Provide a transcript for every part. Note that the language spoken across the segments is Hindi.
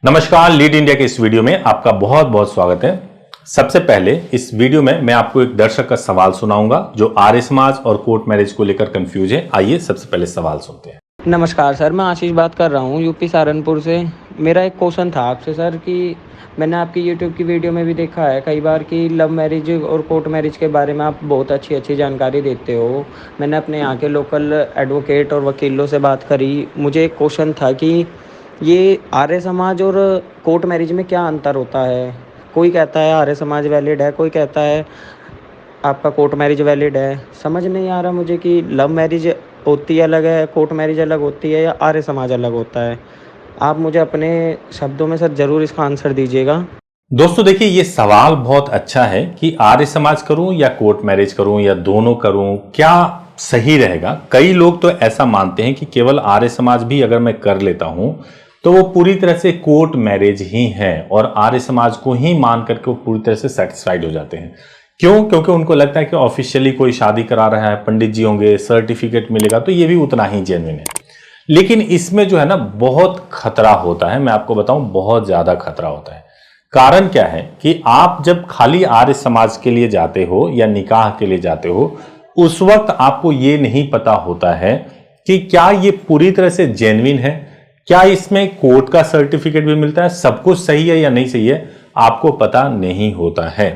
नमस्कार, लीड इंडिया के इस वीडियो में आपका बहुत बहुत स्वागत है। सबसे पहले इस वीडियो में मैं आपको एक दर्शक का सवाल सुनाऊंगा जो आर्य समाज और कोर्ट मैरिज को लेकर कंफ्यूज है। आइए सबसे पहले सवाल सुनते हैं। नमस्कार सर, मैं आशीष बात कर रहा हूँ यूपी सहारनपुर से। मेरा एक क्वेश्चन था आपसे सर कि मैंने आपकी यूट्यूब की वीडियो में भी देखा है कई बार कि लव मैरिज और कोर्ट मैरिज के बारे में आप बहुत अच्छी जानकारी देते हो। मैंने अपने यहाँ के लोकल एडवोकेट और वकीलों से बात करी। मुझे एक क्वेश्चन था कि ये आर्य समाज और कोर्ट मैरिज में क्या अंतर होता है। कोई कहता है आर्य समाज वैलिड है, कोई कहता है आपका कोर्ट मैरिज वैलिड है। समझ नहीं आ रहा मुझे कि लव मैरिज होती अलग है, कोर्ट मैरिज अलग होती है या आर्य समाज अलग होता है। आप मुझे अपने शब्दों में सर ज़रूर इसका आंसर दीजिएगा। दोस्तों देखिए, ये सवाल बहुत अच्छा है कि आर्य समाज करूं या कोर्ट मैरिज करूं या दोनों करूं, क्या सही रहेगा। कई लोग तो ऐसा मानते हैं कि केवल आर्य समाज भी अगर मैं कर लेता हूं तो वो पूरी तरह से कोर्ट मैरिज ही है और आर्य समाज को ही मान करके वो पूरी तरह से सेटिस्फाइड हो जाते हैं। क्यों? क्योंकि उनको लगता है कि ऑफिशियली कोई शादी करा रहा है, पंडित जी होंगे, सर्टिफिकेट मिलेगा, तो ये भी उतना ही जेन्युइन है। लेकिन इसमें जो है ना बहुत खतरा होता है। मैं आपको बताऊं, बहुत ज्यादा खतरा होता है। कारण क्या है कि आप जब खाली आर्य समाज के लिए जाते हो या निकाह के लिए जाते हो, उस वक्त आपको ये नहीं पता होता है कि क्या ये पूरी तरह से जेन्युइन है, क्या इसमें कोर्ट का सर्टिफिकेट भी मिलता है, सब कुछ सही है या नहीं सही है, आपको पता नहीं होता है।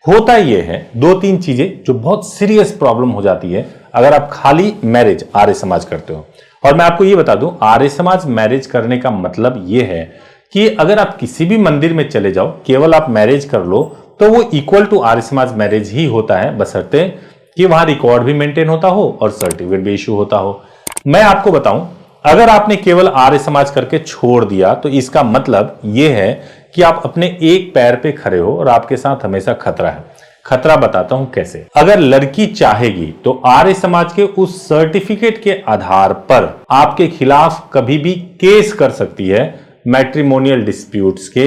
होता यह है दो तीन चीजें जो बहुत सीरियस प्रॉब्लम हो जाती है अगर आप खाली मैरिज आर्य समाज करते हो। और मैं आपको यह बता दूं, आर्य समाज मैरिज करने का मतलब यह है कि अगर आप किसी भी मंदिर में चले जाओ, केवल आप मैरिज कर लो तो वो equal to Arya Samaj marriage ही होता है, बशर्ते कि वहां रिकॉर्ड भी मेंटेन होता हो और सर्टिफिकेट भी इशू होता हो। मैं आपको बताऊं, अगर आपने केवल आर्य समाज करके छोड़ दिया तो इसका मतलब यह है कि आप अपने एक पैर पे खड़े हो और आपके साथ हमेशा खतरा है। खतरा बताता हूं कैसे। अगर लड़की चाहेगी तो आर्य समाज के उस सर्टिफिकेट के आधार पर आपके खिलाफ कभी भी केस कर सकती है। मैट्रिमोनियल डिस्प्यूट्स के,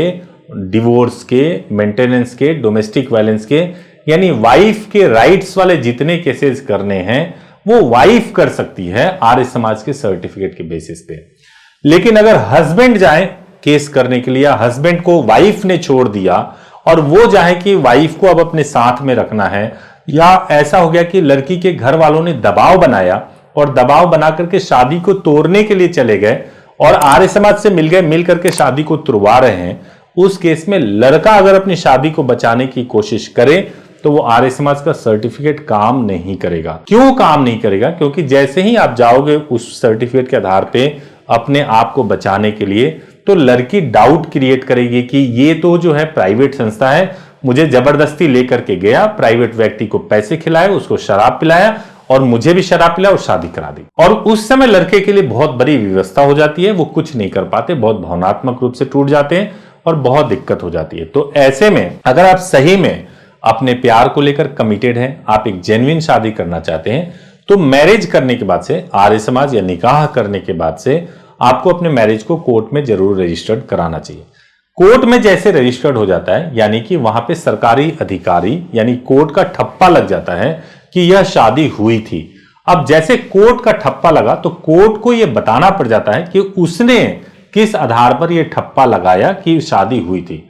डिवोर्स के, मेंटेनेंस के, डोमेस्टिक वायलेंस के, यानी वाइफ के राइट्स वाले जितने केसेस करने हैं वो वाइफ कर सकती है आर्य समाज के सर्टिफिकेट के बेसिस पे। लेकिन अगर हस्बैंड जाए केस करने के लिए, हस्बैंड को वाइफ ने छोड़ दिया और वो चाहे कि वाइफ को अब अपने साथ में रखना है, या ऐसा हो गया कि लड़की के घर वालों ने दबाव बनाया और दबाव बना करके शादी को तोड़ने के लिए चले गए और आर्य समाज से मिल गए, मिल करके शादी को तुड़वा रहे हैं, उस केस में लड़का अगर अपनी शादी को बचाने की कोशिश करे तो वो आर्य समाज का सर्टिफिकेट काम नहीं करेगा। क्यों काम नहीं करेगा? क्योंकि जैसे ही आप जाओगे उस सर्टिफिकेट के आधार पे अपने आप को बचाने के लिए, तो लड़की डाउट क्रिएट करेगी कि ये तो जो है प्राइवेट संस्था है, मुझे जबरदस्ती लेकर के गया, प्राइवेट व्यक्ति को पैसे खिलाए, उसको शराब पिलाया और मुझे भी शराब पिलाया और शादी करा दी। और उस समय लड़के के लिए बहुत बड़ी व्यवस्था हो जाती है, वो कुछ नहीं कर पाते, बहुत भावनात्मक रूप से टूट जाते हैं और बहुत दिक्कत हो जाती है। तो ऐसे में अगर आप सही में अपने प्यार को लेकर कमिटेड हैं, आप एक जेन्युइन शादी करना चाहते हैं, तो मैरिज करने के बाद से, आर्य समाज या निकाह करने के बाद से आपको अपने मैरिज को कोर्ट में जरूर रजिस्टर्ड कराना चाहिए। कोर्ट में जैसे रजिस्टर्ड हो जाता है, यानी कि वहां पे सरकारी अधिकारी यानी कोर्ट का ठप्पा लग जाता है कि यह शादी हुई थी। अब जैसे कोर्ट का ठप्पा लगा तो कोर्ट को यह बताना पड़ जाता है कि उसने किस आधार पर यह ठप्पा लगाया कि शादी हुई थी।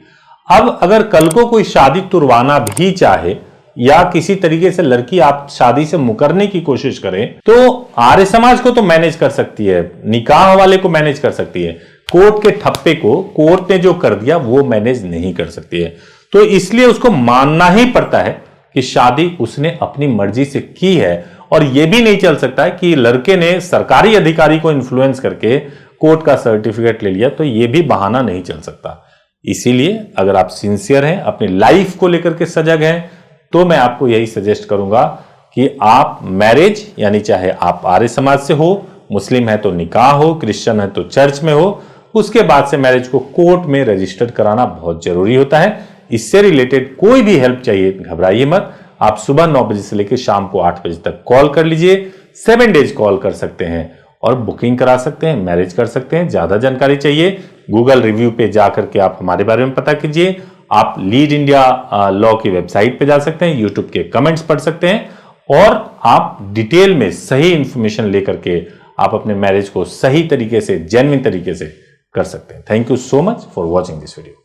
अब अगर कल को कोई शादी तुड़वाना भी चाहे या किसी तरीके से लड़की आप शादी से मुकरने की कोशिश करें, तो आर्य समाज को तो मैनेज कर सकती है, निकाह वाले को मैनेज कर सकती है, कोर्ट के ठप्पे को कोर्ट ने जो कर दिया वो मैनेज नहीं कर सकती है। तो इसलिए उसको मानना ही पड़ता है कि शादी उसने अपनी मर्जी से की है। और यह भी नहीं चल सकता है कि लड़के ने सरकारी अधिकारी को इन्फ्लुएंस करके कोर्ट का सर्टिफिकेट ले लिया, तो यह भी बहाना नहीं चल सकता। इसीलिए अगर आप सिंसियर हैं, अपनी लाइफ को लेकर के सजग हैं, तो मैं आपको यही सजेस्ट करूंगा कि आप मैरिज, यानी चाहे आप आर्य समाज से हो, मुस्लिम है तो निकाह हो, क्रिश्चियन है तो चर्च में हो, उसके बाद से मैरिज को कोर्ट में रजिस्टर्ड कराना बहुत जरूरी होता है। इससे रिलेटेड कोई भी हेल्प चाहिए, घबराइए मत। आप सुबह 9 बजे से लेकर शाम को 8 बजे तक कॉल कर लीजिए। 7 डेज कॉल कर सकते हैं और बुकिंग करा सकते हैं, मैरिज कर सकते हैं। ज्यादा जानकारी चाहिए, गूगल रिव्यू पे जाकर के आप हमारे बारे में पता कीजिए। आप लीड इंडिया लॉ की वेबसाइट पे जा सकते हैं, यूट्यूब के कमेंट्स पढ़ सकते हैं और आप डिटेल में सही इंफॉर्मेशन लेकर के आप अपने मैरिज को सही तरीके से, जेन्युइन तरीके से कर सकते हैं। Thank you so much for watching this video.